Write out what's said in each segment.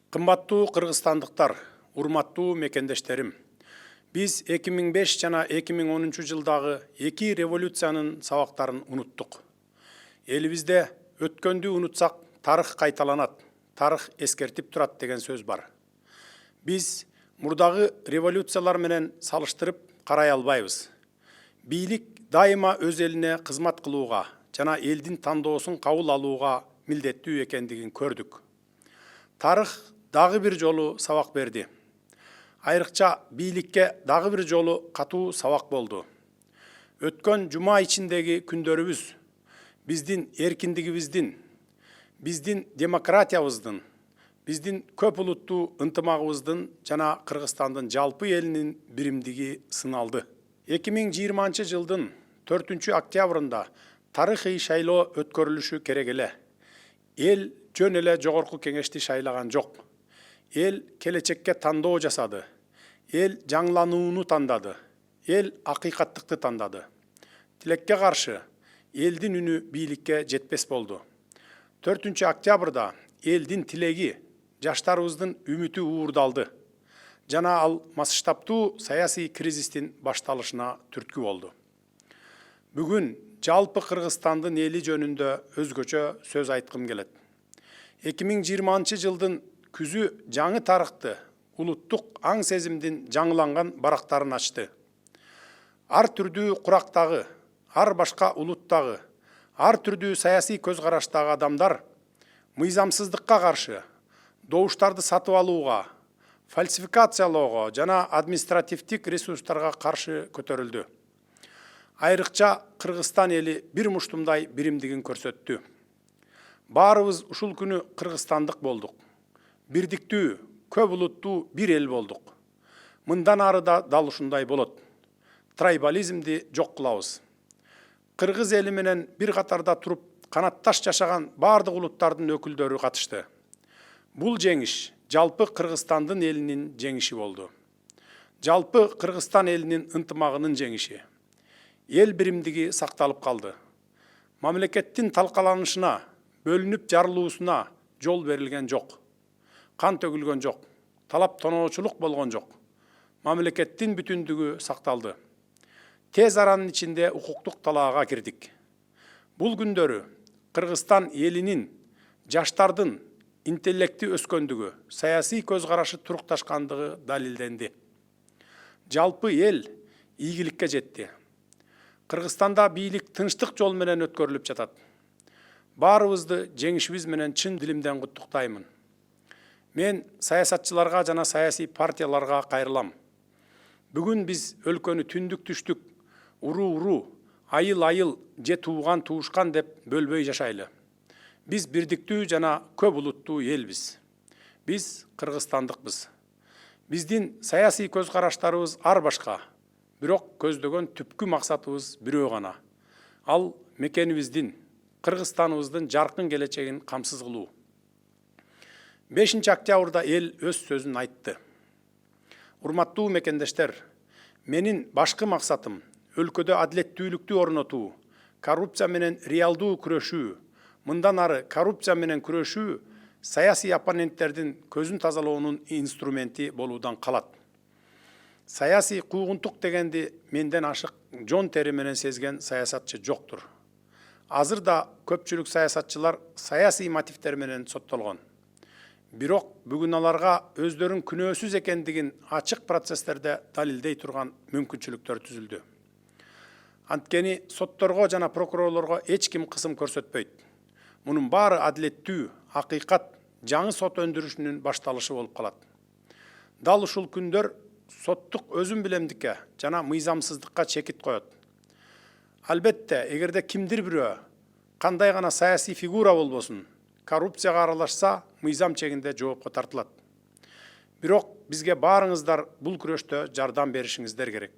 Кымбаттуу кыргызстандыктар, урматтуу мекендештерим. Биз 2005 жана 2010 жылдагы эки революциянын сабактарын уnuттук. Элибизде өткөндү унутсак, тарых кайталанат, тарых эскертип турат деген сөз бар. Биз мурдагы революциялар менен салыштырып карай албайбыз. Бийлик дайыма өз элине кызмат кылууга жана элдин тандоосун кабыл алууга милдеттүү экендигин көрдүк. Тарых дагы бир жолу сабак берди. Айрыкча бийликке дагы бир жолу катуу сабак болду. Өткөн жума ичиндеги күндөрүбүз биздин эркиндигибиздин, биздин демократиябыздын, биздин көп улуттуу ынтымагыбыздын жана Кыргызстандын жалпы элинин биримдиги сыналды. 2020 жылдын 4 октябрында тарыхый шайлоо өткөрүлүшү керек эле. Эл жөн эле жогорку кеңешти шайлаган жок. Эл келечекке тандоо жасады. Эл жаңыланууну тандады. Эл акыйкаттыкты тандады. Тилекке каршы элдин үнү бийликке жетпес болду. 4 октябрда элдин тилеги, жаштарыбыздын үмүтү уурдалды. Жана ал масштабтуу саясий кризистин башталышына түрткү болду. Бүгүн жалпы Кыргызстандын эли жөнүндө өзгөчө сөз айткым келет. 2020 жылдын күзү жаңы тарыхты, улуттук аң сезимдин жаңыланган барактарын ачты. Ар түрдүү курактагы, ар башка улуттагы, ар түрдүү саясий көз караштагы адамдар мыйзамсыздыкка каршы, добуштарды сатып алууга, фальсификациялоого жана административдик ресурстарга каршы көтөрүлдү. Айрыкча Кыргызстан эли бир муштумдай биримдигин көрсөттү. Баарыбыз ушул күнү кыргызстандык болдук. Бирдиктүү, көп улуттуу бир эл болдук. Мындан ары да дал ушундай болот. Трайбализмди жок кылабыз. Кыргыз эли менен бир катарда туруп, канатташ жашаган бардык улуттардын өкүлдөрү катышты. Бул жеңиш жалпы Кыргызстандын элинин жеңиши болду. Жалпы Кыргызстан элинин ынтымагынын жеңиши. Эл биримдиги сакталып калды. Мамлекеттин талкаланышына, бөлүнүп жарылуусуна жол берилген жок. Кан төгүлгөн жок. Талап тоноочулук болгон жок. Мамлекеттин бүтүндүгү сакталды. Тез аранын ичинде укуктук талаага кирдик. Бул күндөрү Кыргызстан элинин, жаштардын интеллекти өскөндүгү, саясий көз карашы турукташкандыгы далилденди. Жалпы эл ийгиликке жетти. Кыргызстанда бийлик тынчтык жол менен өткөрүлүп жатат. Баарыбызды жеңишибиз менен чын дилимден куттуктаймын. Мен саясатчыларга жана саясий партияларга кайрылам. Бүгүн биз өлкөнү түндүк түштүк, уру-уру, айыл-айыл, же тууган туушкан деп бөлбөй жашайлы. Биз бирдиктүү жана көп улуттуу элбиз. Биз кыргызстандыкпыз. Биздин саясий көз караштарыбыз ар башка, бирок көздөгөн түпкү максатыбыз бирөө гана. Ал мекенибиздин, Кыргызстаныбыздын жаркын келечегин камсыз кылуу. 5 октябрда эл өз сөзүн айтты. Урматтуу мекендештер, менин башкы максатым өлкөдө адилеттүүлүктү орнотуу, коррупция менен реалдуу күрөшүү, мындан ары коррупция менен күрөшүү саясий оппоненттердин көзүн тазалоонун инструменти болуудан калат. Саясий куугунтук дегенди менден ашык жон тери менен сезген саясатчы жоктур. Азыр да көпчүлүк саясатчылар саясий мотивдер менен соттолгон. Бирок бүгүн аларга өздөрүн күнөөсүз экендигин ачык процесстерде далилдей турган мүмкүнчүлүктөр түзүлдү. Анткени сотторго жана прокурорлорго эч ким кысым көрсөтпөйт. Мунун баары адилеттүү, акыйкат, жаңы сот өндүрүшүнүн башталышы болуп калат. Дал ушул күндөр соттук өзүн билемдикке жана мыйзамсыздыкка чекит коет. Албетте, эгерде кимдир бирөө, кандай гана саясий фигура болбосун, коррупцияга аралашса, мыйзам чегинде жоопко тартылат. Бирок бизге баарыңыздар бул күрөштө жардам беришиңиздер керек.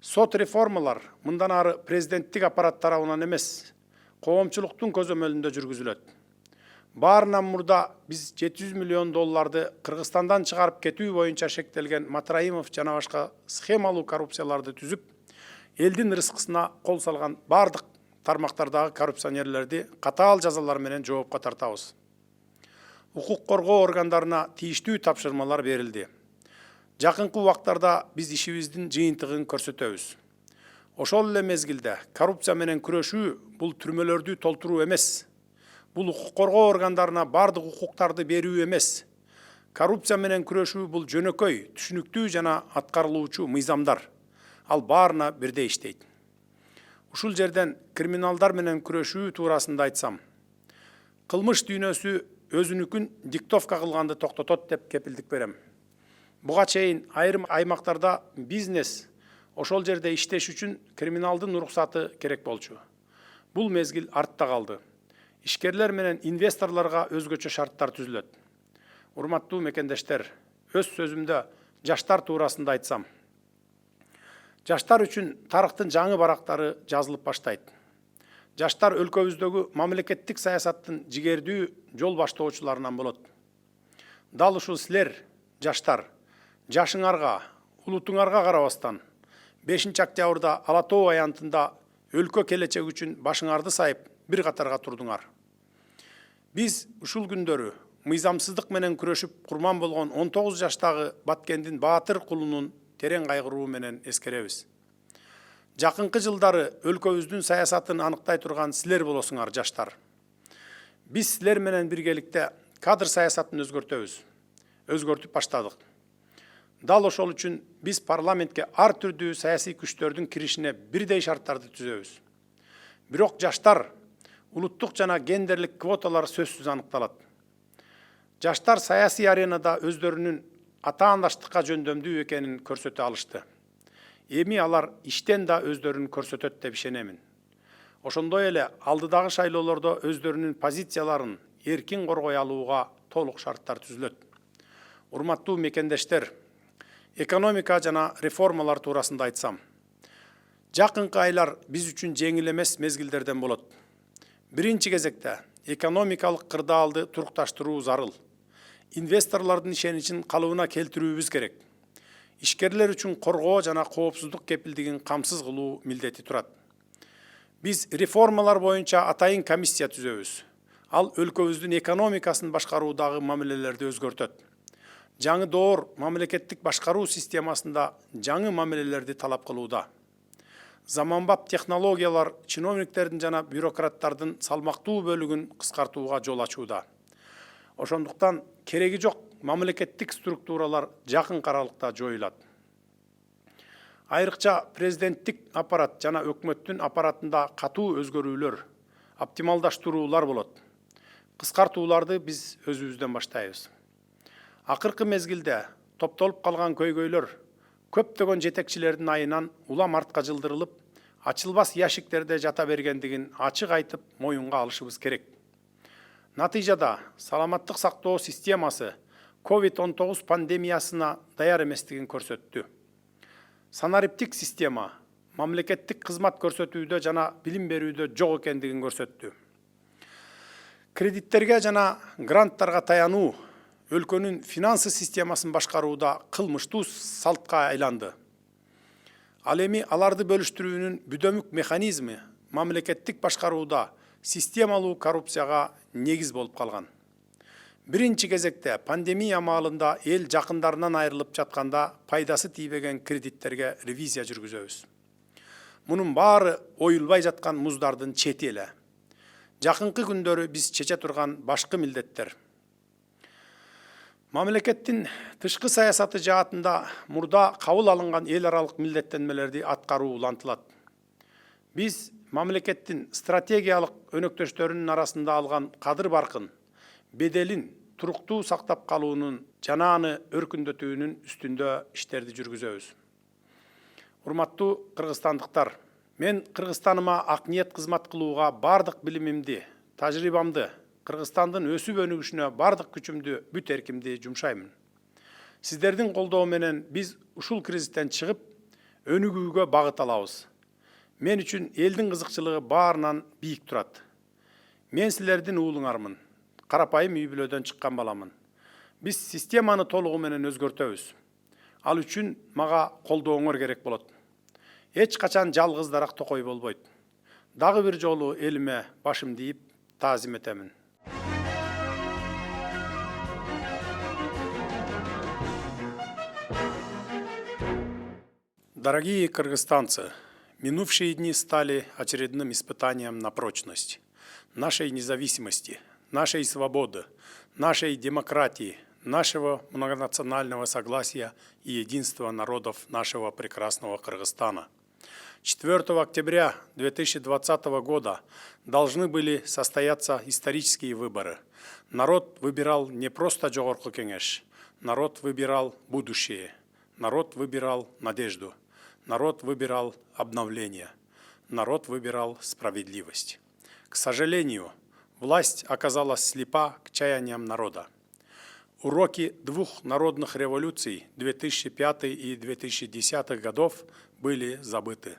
Сот реформалар мындан ары президенттик аппарат тарабынан эмес, коомчулуктун көзөмөлүндө жүргүзүлөт. Баарынан мурда биз $700 миллион Кыргызстандан чыгарып кетүү боюнча шектелген Матраимов жана башка схемалуу коррупцияларды түзүп, элдин рызкысына кол салган бардык тармактардагы коррупционерлерди катаал жазалар менен жоопко тартабыз. укук коргоо органдарына тийиштүү тапшырмалар берилди. Жакынкы убактарда биз ишибиздин жыйынтыгын көрсөтөбүз. Ошол эле мезгилде коррупция менен күрөшүү бул түрмөлөрдү толтуруу эмес. Бул укук коргоо органдарына бардык укуктарды берүү эмес. Коррупция менен күрөшүү бул жөнөкөй, түшүнүктүү жана аткарылуучу мыйзамдар. Ал баарына бирдей иштейт. Ушул жерден криминалдар менен күрөшүү туурасында айтсам, кылмыш дүйнөсү өзүнүкүн диктовка кылганды токтотот деп кепилдик берем. Буга чейин айрым аймактарда бизнес ошол жерде иштеш үчүн криминалдын уруксаты керек болчу. Бул мезгил артта калды. Ишкерлер менен инвесторлорго өзгөчө шарттар түзүлөт. Урматтуу мекендештер, өз сөзүмдө жаштар туурасында айтсам, жаштар үчүн тарыхтын жаңы барактары жазылып баштайт. Жаштар өлкөбүздөгү мамлекеттик саясаттын жигердүү жол баштоочуларынан болот. Дал ушул силер, жаштар, жашыңарга, улутуңарга карабастан, 5-октябрда Ала Тоо аянтында өлкө келечеги үчүн башыңарды сайып бир катарга турдуңар. Биз ушул күндөрү мыйзамсыздык менен күрөшүп курман болгон 19 жаштагы Баткендин Баатыр кулунун терең кайгыруу менен эскеребиз. Жакынкы жылдары өлкөбүздүн саясатын аныктай турган силер болосуңар, жаштар. Биз силер менен биргеликте кадр саясатын өзгөртүп баштадык. Дал ошол үчүн биз парламентке ар түрдүү саясий күчтөрдүн киришине бирдей шарттарды түзөбүз. Бирок жаштар, улуттук жана гендерлик квоталар сөзсүз аныкталат. Жаштар саясий аренада өздөрүнүн атаандаштыкка жөндөмдүү экенин көрсөтө алышты. Эми алар иштен да өздөрүн көрсөтөт деп ишенемин. Ошондой эле алдыдагы шайлоолордо өздөрүнүн позицияларын эркин коргой алууга толук шарттар түзүлөт. Урматтуу мекендештер, экономика жана реформалар туурасында айтсам, жакынкы айлар биз үчүн жеңил эмес мезгилдерден болот. Биринчи кезекте экономикалык кырдаалды турукташтыруу зарыл. Инвесторлордун ишеничин калыбына келтирүүбүз керек. Ишкерлер үчүн коргоо жана коопсуздук кепилдигин камсыз кылуу милдети турат. Биз реформалар боюнча атайын комиссия түзөбүз. Ал өлкөбүздүн экономикасын башкаруудагы мамилелерди өзгөртөт. Жаңы доор мамлекеттик башкаруу системасында жаңы мамилелерди талап кылууда. Заманбап технологиялар чиновниктердин жана бюрократтардын салмактуу бөлүгүн кыскартууга жол ачууда. Ошондуктан кереги жок мамлекеттик структуралар жакын аралыкта жоюлат. Айрыкча президенттик аппарат жана өкмөттүн аппаратында катуу өзгөрүүлөр, оптималдаштыруулар болот. Кыскартууларды биз өзүбүздөн баштайбыз. Акыркы мезгилде топтолуп калган көйгөйлөр көптөгөн жетекчилердин айынан улам артка жылдырылып, ачылбас яшиктерде жата бергендигин ачык айтып моюнга алышыбыз керек. Натыйжада саламаттык сактоо системасы COVID-19 пандемиясына даяр эместигин көрсөттү. Санариптик система мамлекеттик кызмат көрсөтүүдө жана билим берүүдө жок экендигин көрсөттү. Кредиттерге жана гранттарга таянуу өлкөнүн финансы системасын башкарууда кылмыштуу салтка айланды. Ал эми аларды бөлүштүрүүнүн бүдөмүк механизми мамлекеттик башкарууда системалуу коррупцияга негиз болуп калган. Биринчи кезекте пандемия маалында эл жакындарынан айрылып жатканда пайдасы тийбеген кредиттерге ревизия жүргүзөбүз. Мунун баары оюлбай жаткан муздардын чети эле. Жакынкы күндөрү биз чече турган башкы милдеттер. Мамлекеттин тышкы саясаты жаатында мурда кабыл алынган эл аралык милдеттенмелерди аткаруу улантылат. Биз мамлекеттин стратегиялык өнөктөштөрүнүн арасында алган кадыр баркын, беделин туруктуу сактап калуунун жана аны өркүндөтүүнүн үстүндө иштерди жүргүзөбүз. Урматтуу кыргызстандыктар, мен Кыргызстаныма ак ниет кызмат кылууга бардык билимимди, тажрыйбамды, Кыргызстандын өсүп өнүгүшүнө бардык күчүмдү, бүт эркимди жумшаймын. Сиздердин колдоо менен биз ушул кризистен чыгып, өнүгүүгө багыт алабыз. Мен үчүн элдин кызыкчылыгы баарынан бийик турат. Мен силердин уулуңармын. Карапайым үй бүлөдөн чыккан баламын. Биз системаны толугу менен өзгөртөбүз. Ал үчүн мага колдооңор керек болот. Эч качан жалгыз дарак токой болбойт. Дагы бир жолу элиме башымды ийип таазим этемин. Дорогие кыргызстанцы, минувшие дни стали очередным испытанием на прочность нашей независимости, нашей свободы, нашей демократии, нашего многонационального согласия и единства народов нашего прекрасного Кыргызстана. 4 октября 2020 года должны были состояться исторические выборы. Народ выбирал не просто Жогорку Кеңеш, народ выбирал будущее, народ выбирал надежду, народ выбирал обновление, народ выбирал справедливость. К сожалению, власть оказалась слепа к чаяниям народа. Уроки двух народных революций 2005 и 2010 годов были забыты.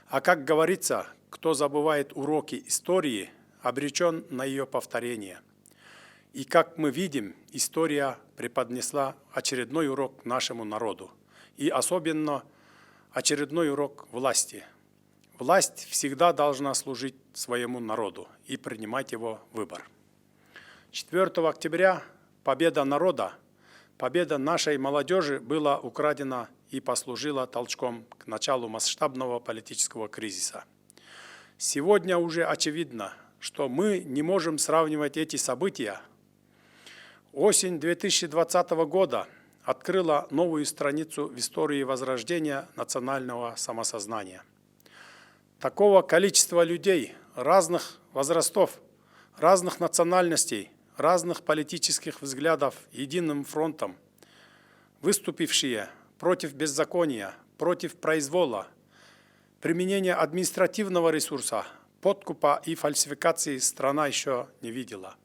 А как говорится, кто забывает уроки истории, обречен на ее повторение. И как мы видим, история преподнесла очередной урок нашему народу. И особенно очередной урок власти. Власть всегда должна служить своему народу и принимать его выбор. 4 октября победа народа, победа нашей молодежи была украдена и послужила толчком к началу масштабного политического кризиса. Сегодня уже очевидно, что мы не можем сравнивать эти события. Осень 2020 года открыла новую страницу в истории возрождения национального самосознания. Такого количества людей разных возрастов, разных национальностей, разных политических взглядов единым фронтом, выступившие против беззакония, против произвола, применения административного ресурса, подкупа и фальсификации страна еще не видела.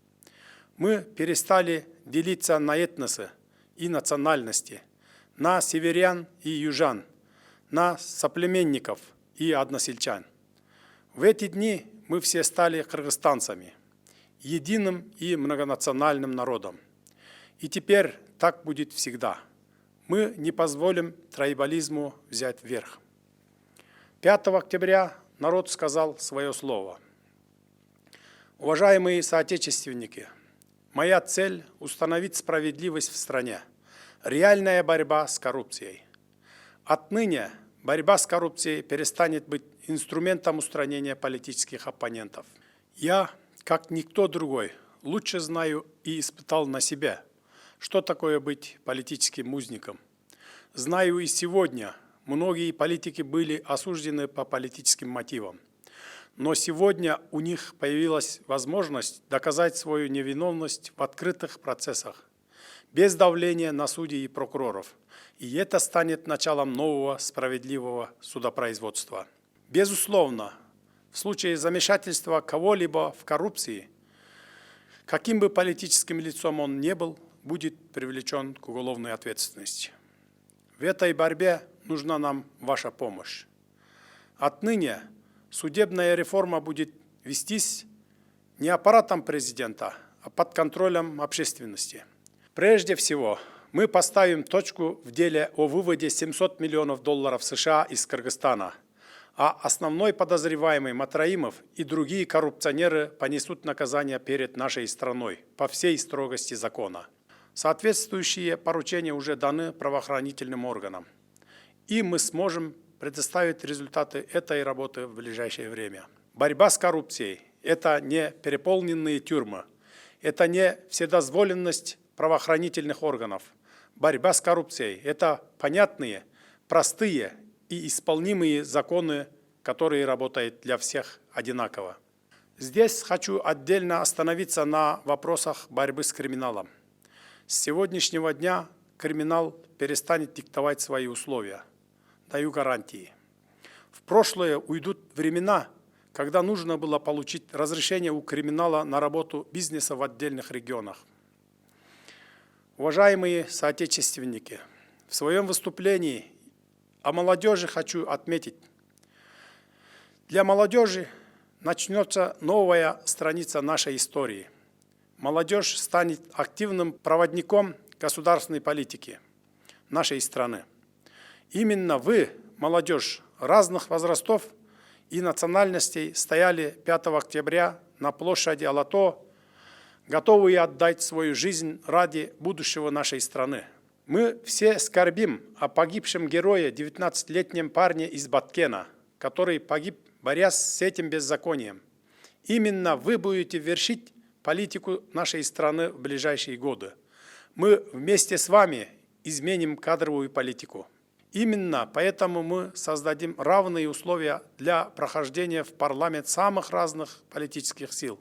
Мы перестали делиться на этносы и национальности, на северян и южан, на соплеменников и односельчан. В эти дни мы все стали кыргызстанцами, единым и многонациональным народом. И теперь так будет всегда. Мы не позволим трайбализму взять верх. 5 октября народ сказал свое слово. Уважаемые соотечественники, моя цель – установить справедливость в стране. Реальная борьба с коррупцией. Отныне борьба с коррупцией перестанет быть инструментом устранения политических оппонентов. Я, как никто другой, лучше знаю и испытал на себе, что такое быть политическим узником. Знаю и сегодня, многие политики были осуждены по политическим мотивам. Но сегодня у них появилась возможность доказать свою невиновность в открытых процессах, без давления на судей и прокуроров. И это станет началом нового справедливого судопроизводства. Безусловно, в случае замешательства кого-либо в коррупции, каким бы политическим лицом он ни был, будет привлечен к уголовной ответственности. В этой борьбе нужна нам ваша помощь. Отныне судебная реформа будет вестись не аппаратом президента, а под контролем общественности. Прежде всего, мы поставим точку в деле о выводе $700 миллионов США из Кыргызстана, а основной подозреваемый Матраимов и другие коррупционеры понесут наказание перед нашей страной по всей строгости закона. Соответствующие поручения уже даны правоохранительным органам, и мы сможем предоставить результаты этой работы в ближайшее время. Борьба с коррупцией – это не переполненные тюрьмы, это не вседозволенность правоохранительных органов. Борьба с коррупцией – это понятные, простые и исполнимые законы, которые работают для всех одинаково. Здесь хочу отдельно остановиться на вопросах борьбы с криминалом. С сегодняшнего дня криминал перестанет диктовать свои условия. Даю гарантии. В прошлое уйдут времена, когда нужно было получить разрешение у криминала на работу бизнеса в отдельных регионах. Уважаемые соотечественники, в своем выступлении о молодежи хочу отметить. Для молодежи начнется новая страница нашей истории. Молодежь станет активным проводником государственной политики нашей страны. Именно вы, молодежь разных возрастов и национальностей, стояли 5 октября на площади Алато, готовые отдать свою жизнь ради будущего нашей страны. Мы все скорбим о погибшем герое, 19-летнем парне из Баткена, который погиб, борясь с этим беззаконием. Именно вы будете вершить политику нашей страны в ближайшие годы. Мы вместе с вами изменим кадровую политику. Именно поэтому мы создадим равные условия для прохождения в парламент самых разных политических сил.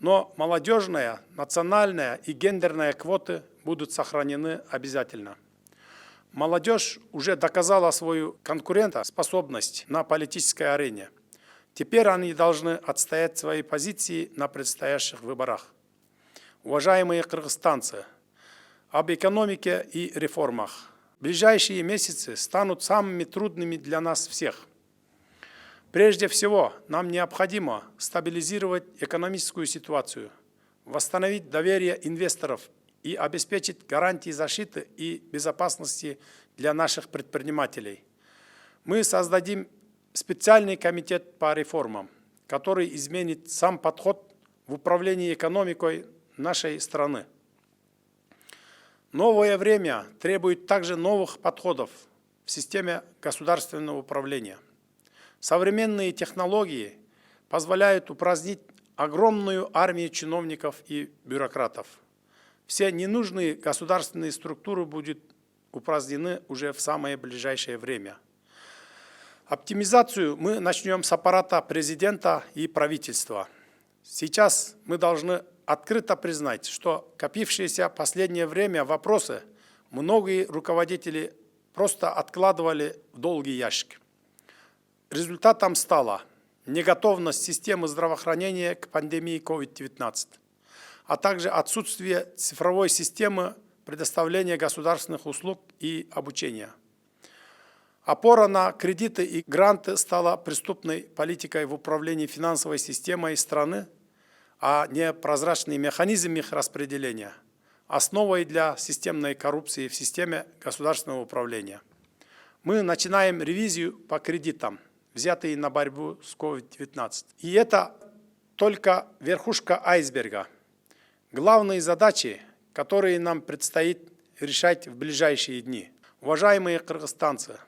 Но молодежная, национальная и гендерная квоты будут сохранены обязательно. Молодежь уже доказала свою конкурентоспособность на политической арене. Теперь они должны отстоять свои позиции на предстоящих выборах. Уважаемые кыргызстанцы, об экономике и реформах. Ближайшие месяцы станут самыми трудными для нас всех. Прежде всего, нам необходимо стабилизировать экономическую ситуацию, восстановить доверие инвесторов и обеспечить гарантии защиты и безопасности для наших предпринимателей. Мы создадим специальный комитет по реформам, который изменит сам подход в управлении экономикой нашей страны. Новое время требует также новых подходов в системе государственного управления. Современные технологии позволяют упразднить огромную армию чиновников и бюрократов. Все ненужные государственные структуры будут упразднены уже в самое ближайшее время. Оптимизацию мы начнем с аппарата президента и правительства. Сейчас мы должны открыто признать, что копившиеся в последнее время вопросы многие руководители просто откладывали в долгий ящик. Результатом стала неготовность системы здравоохранения к пандемии COVID-19, а также отсутствие цифровой системы предоставления государственных услуг и обучения. Опора на кредиты и гранты стала преступной политикой в управлении финансовой системой страны, а не прозрачный механизм их распределения, основой для системной коррупции в системе государственного управления. Мы начинаем ревизию по кредитам, взятые на борьбу с COVID-19. И это только верхушка айсберга. Главные задачи, которые нам предстоит решать в ближайшие дни. Уважаемые кыргызстанцы,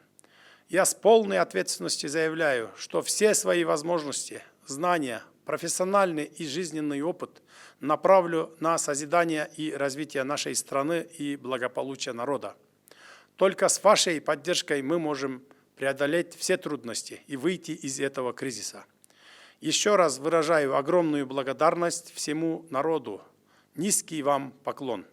я с полной ответственностью заявляю, что все свои возможности, знания, профессиональный и жизненный опыт направлю на созидание и развитие нашей страны и благополучия народа. Только с вашей поддержкой мы можем преодолеть все трудности и выйти из этого кризиса. Еще раз выражаю огромную благодарность всему народу. Низкий вам поклон.